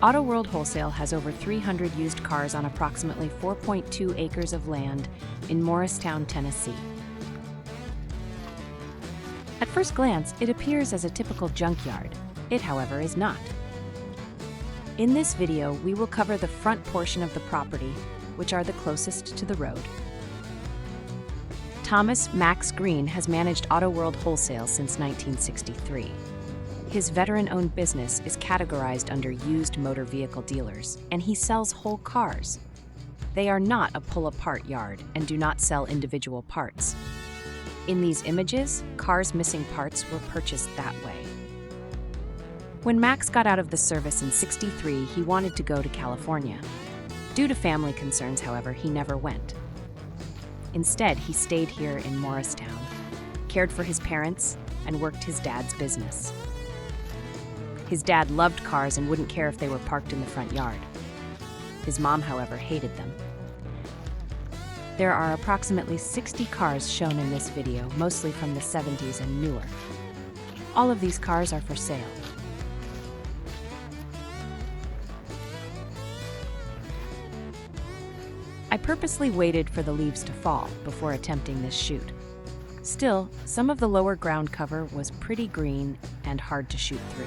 Auto World Wholesale has over 300 used cars on approximately 4.2 acres of land in Morristown, Tennessee. At first glance, it appears as a typical junkyard. It, however, is not. In this video, we will cover the front portion of the property, which are the closest to the road. Thomas Max Greene has managed Auto World Wholesale since 1963. His veteran-owned business is categorized under used motor vehicle dealers, and he sells whole cars. They are not a pull-apart yard and do not sell individual parts. In these images, cars missing parts were purchased that way. When Max got out of the service in '63, he wanted to go to California. Due to family concerns, however, he never went. Instead, he stayed here in Morristown, cared for his parents, and worked his dad's business. His dad loved cars and wouldn't care if they were parked in the front yard. His mom, however, hated them. There are approximately 60 cars shown in this video, mostly from the '70s and newer. All of these cars are for sale. I purposely waited for the leaves to fall before attempting this shoot. Still, some of the lower ground cover was pretty green and hard to shoot through.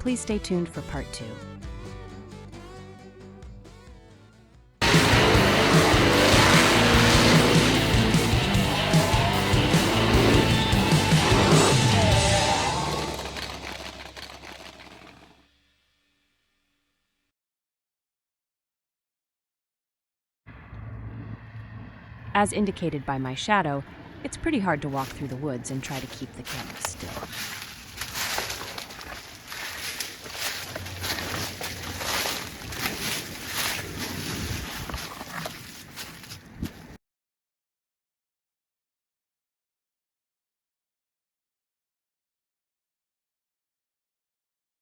Please stay tuned for part 2. As indicated by my shadow, it's pretty hard to walk through the woods and try to keep the camera still.